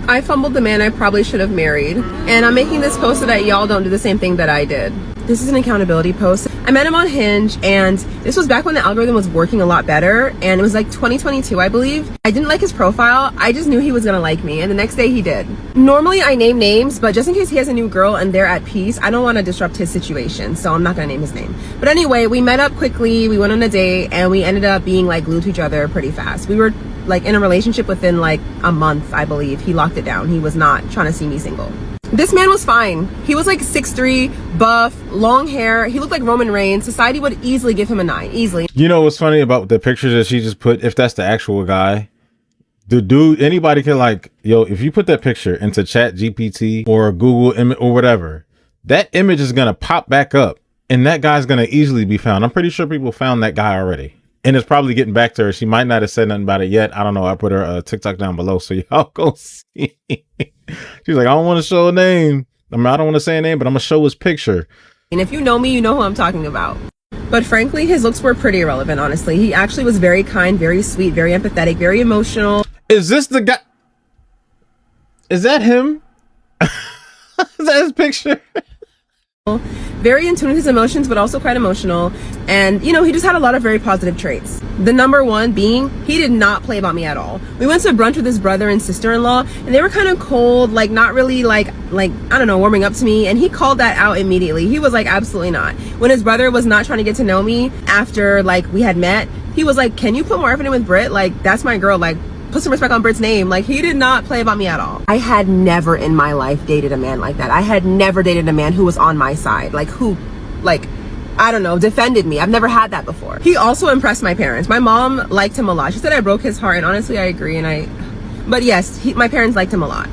I fumbled the man I probably should have married, and I'm making this post so that y'all don't do the same thing that I did. This is an accountability post. I met him on Hinge, and this was back when the algorithm was working a lot better, and it was like 2022, I believe. I didn't like his profile. I just knew he was gonna like me, and the next day he did. Normally I name names, but just in case he has a new girl and they're at peace, I don't want to disrupt his situation, so I'm not gonna name his name. But anyway, we met up quickly, we went on a date, and we ended up being like glued to each other pretty fast. We were like in a relationship within like a month, I believe. He locked it down. He was not trying to see me single. This man was fine. He was like 6'3", buff, long hair. He looked like Roman Reigns. Society would easily give him a 9, easily. You know what's funny about the pictures that she just put? If that's the actual guy, the dude, anybody can like, yo, if you put that picture into Chat GPT or Google or whatever, that image is going to pop back up and that guy's going to easily be found. I'm pretty sure people found that guy already. And it's probably getting back to her. She might not have said nothing about it yet. I don't know. I put her TikTok down below so y'all go see. She's like, I don't want to show a name. I mean, I don't want to say a name, but I'm going to show his picture. And if you know me, you know who I'm talking about. But frankly, his looks were pretty irrelevant, honestly. He actually was very kind, very sweet, very empathetic, very emotional. Is this the guy? Is that him? Is that his picture? Very in tune with his emotions, but also quite emotional. And, you know, he just had a lot of very positive traits. The number one being, he did not play about me at all. We went to brunch with his brother and sister-in-law, and they were kind of cold, like not really like, I don't know, warming up to me. And he called that out immediately. He was like, absolutely not. When his brother was not trying to get to know me after like we had met, he was like, can you put more effort in with Britt? Like, that's my girl. Like, put some respect on Britt's name. Like, he did not play about me at all. I had never in my life dated a man like that. I had never dated a man who was on my side. Like, who, like, I don't know, defended me. I've never had that before. He also impressed my parents. My mom liked him a lot. She said I broke his heart, and honestly, I agree. But yes, my parents liked him a lot.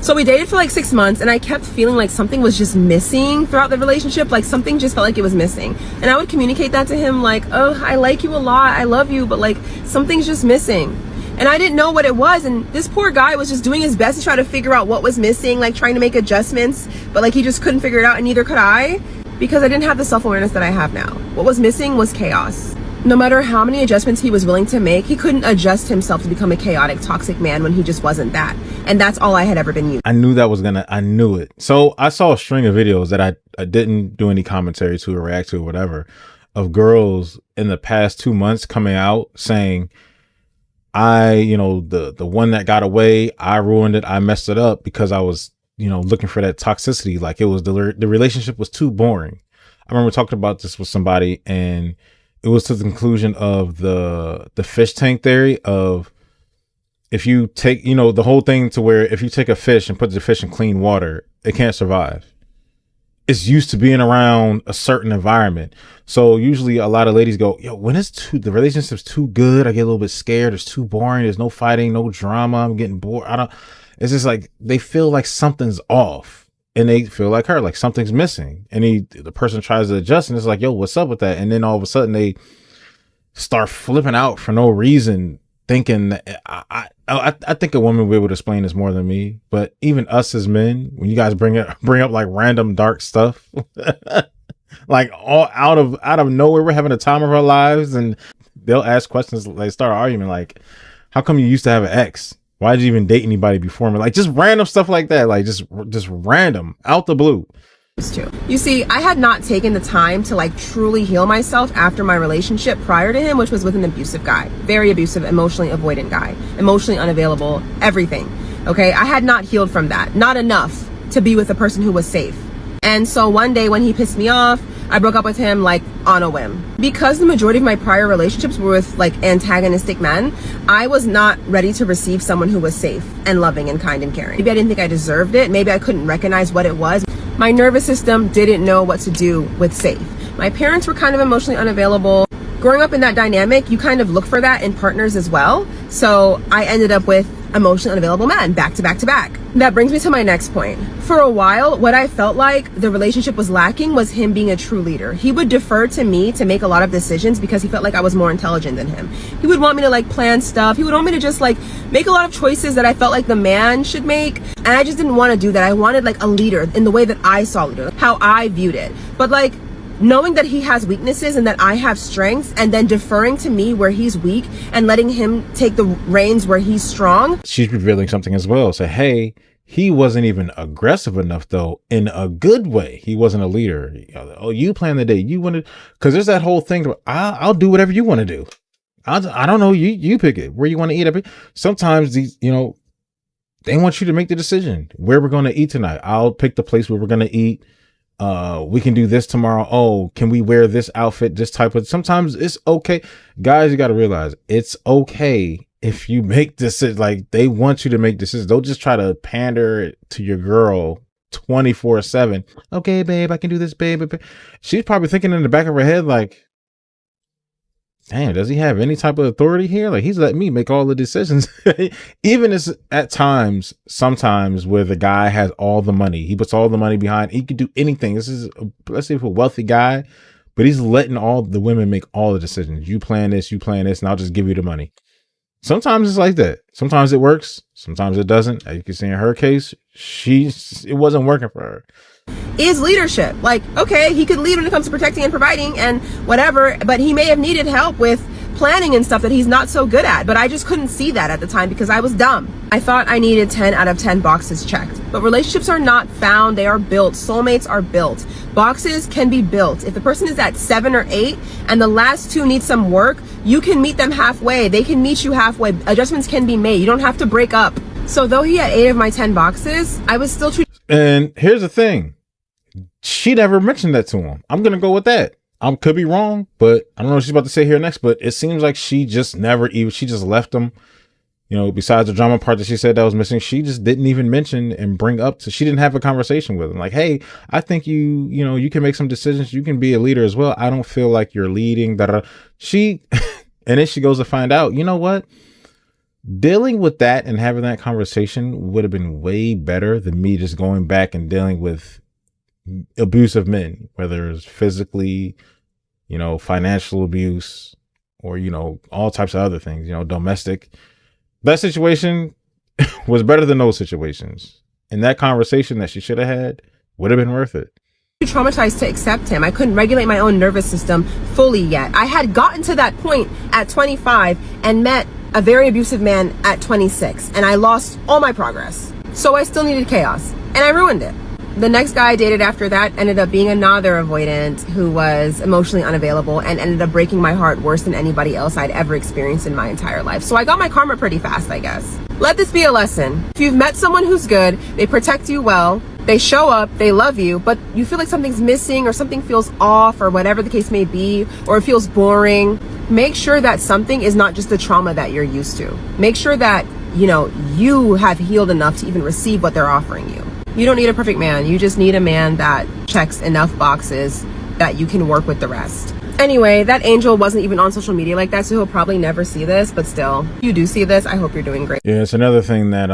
So we dated for like 6 months, and I kept feeling like something was just missing throughout the relationship. Like, something just felt like it was missing. And I would communicate that to him, like, oh, I like you a lot. I love you, but like, something's just missing. And I didn't know what it was, and this poor guy was just doing his best to try to figure out what was missing, like trying to make adjustments, but like he just couldn't figure it out, and neither could I, because I didn't have the self-awareness that I have now. What was missing was chaos. No matter how many adjustments he was willing to make, he couldn't adjust himself to become a chaotic, toxic man when he just wasn't that. And that's all I had ever been used. I knew I knew it. So I saw a string of videos that I didn't do any commentary to or react to or whatever, of girls in the past 2 months coming out saying, the one that got away, I ruined it. I messed it up because I was, looking for that toxicity. Like, it was the relationship was too boring. I remember talking about this with somebody, and it was to the conclusion of the fish tank theory of, if you take, the whole thing to where if you take a fish and put the fish in clean water, it can't survive. It's used to being around a certain environment. So usually a lot of ladies go, yo, when the relationship's too good, I get a little bit scared. It's too boring. There's no fighting, no drama. I'm getting bored. It's just like, they feel like something's off, and they feel like her, like something's missing. And the person tries to adjust, and it's like, yo, what's up with that? And then all of a sudden they start flipping out for no reason, thinking that I think a woman will be able to explain this more than me, but even us as men, when you guys bring up like random dark stuff, like all out of nowhere, we're having a time of our lives, and they'll ask questions, like start an argument like, how come you used to have an ex? Why did you even date anybody before me? Like, just random stuff like that, like just random out the blue. You see, I had not taken the time to like truly heal myself after my relationship prior to him, which was with an abusive guy, very abusive, emotionally avoidant guy, emotionally unavailable, everything. Okay, I had not healed from that, not enough to be with a person who was safe. And so one day when he pissed me off, I broke up with him like on a whim. Because the majority of my prior relationships were with like antagonistic men, I was not ready to receive someone who was safe and loving and kind and caring. Maybe I didn't think I deserved it. Maybe I couldn't recognize what it was. My nervous system didn't know what to do with safe. My parents were kind of emotionally unavailable. Growing up in that dynamic, you kind of look for that in partners as well. So I ended up with emotionally unavailable men, back to back to back. That brings me to my next point. For a while, what I felt like the relationship was lacking was him being a true leader. He would defer to me to make a lot of decisions because he felt like I was more intelligent than him. He would want me to like plan stuff. He would want me to just like make a lot of choices that I felt like the man should make. And I just didn't want to do that. I wanted like a leader in the way that I saw leader, how I viewed it. But like, knowing that he has weaknesses and that I have strengths, and then deferring to me where he's weak and letting him take the reins where he's strong. She's revealing something as well. Say, hey, he wasn't even aggressive enough, though, in a good way. He wasn't a leader. Oh, you plan the day. You want to, because there's that whole thing. I'll do whatever you want to do. I don't know. You pick it where you want to eat. Sometimes these, they want you to make the decision where we're going to eat tonight. I'll pick the place where we're going to eat. We can do this tomorrow. Oh, can we wear this outfit, this type of, sometimes it's okay. Guys, you got to realize it's okay if you make decisions. Like, they want you to make decisions. Don't just try to pander to your girl 24/7. Okay, babe, I can do this, babe. She's probably thinking in the back of her head, like, damn, does he have any type of authority here? Like, he's letting me make all the decisions. Even as at times, sometimes where the guy has all the money, he puts all the money behind, he could do anything. This is, let's say, for a wealthy guy, but he's letting all the women make all the decisions. You plan this, and I'll just give you the money. Sometimes it's like that. Sometimes it works. Sometimes it doesn't. As you can see in her case, it wasn't working for her. Is leadership. Like, okay, he could lead when it comes to protecting and providing and whatever, but he may have needed help with planning and stuff that he's not so good at. But I just couldn't see that at the time because I was dumb. I thought I needed 10 out of 10 boxes checked. But relationships are not found, they are built. Soulmates are built. Boxes can be built. If the person is at 7 or 8 and the last 2 need some work, you can meet them halfway. They can meet you halfway. Adjustments can be made. You don't have to break up. So though he had 8 of my 10 boxes, I was still treated. And here's the thing. She never mentioned that to him. I'm going to go with that. I could be wrong, but I don't know what she's about to say here next, but it seems like she just never even, she just left him, besides the drama part that she said that was missing. She just didn't even mention and bring up to, she didn't have a conversation with him. Like, hey, I think you can make some decisions. You can be a leader as well. I don't feel like you're leading. And then she goes to find out, you know what? Dealing with that and having that conversation would have been way better than me just going back and dealing with abusive men, whether it's physically, financial abuse, or, all types of other things, domestic. That situation was better than those situations. And that conversation that she should have had would have been worth it. Traumatized to accept him. I couldn't regulate my own nervous system fully yet. I had gotten to that point at 25 and met a very abusive man at 26, and I lost all my progress. So I still needed chaos, and I ruined it. The next guy I dated after that ended up being another avoidant who was emotionally unavailable and ended up breaking my heart worse than anybody else I'd ever experienced in my entire life. So I got my karma pretty fast, I guess. Let this be a lesson. If you've met someone who's good, they protect you well, they show up, they love you, but you feel like something's missing or something feels off or whatever the case may be, or it feels boring, make sure that something is not just the trauma that you're used to. Make sure that, you have healed enough to even receive what they're offering you. You don't need a perfect man. You just need a man that checks enough boxes that you can work with the rest. Anyway, that angel wasn't even on social media like that, so he'll probably never see this, but still, if you do see this, I hope you're doing great. Yeah, it's another thing that,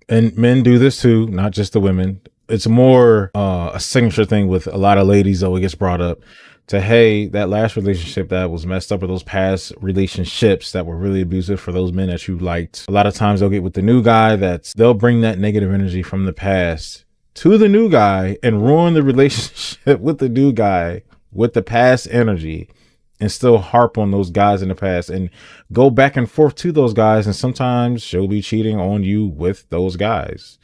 and men do this too, not just the women. It's more a signature thing with a lot of ladies, though. It gets brought up to, hey, that last relationship that was messed up, or those past relationships that were really abusive for those men that you liked. A lot of times they'll get with the new guy they'll bring that negative energy from the past to the new guy and ruin the relationship with the new guy with the past energy, and still harp on those guys in the past and go back and forth to those guys. And sometimes she'll be cheating on you with those guys.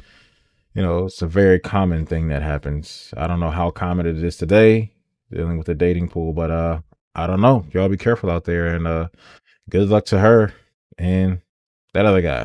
It's a very common thing that happens. I don't know how common it is today dealing with the dating pool, but I don't know. Y'all be careful out there, and good luck to her and that other guy.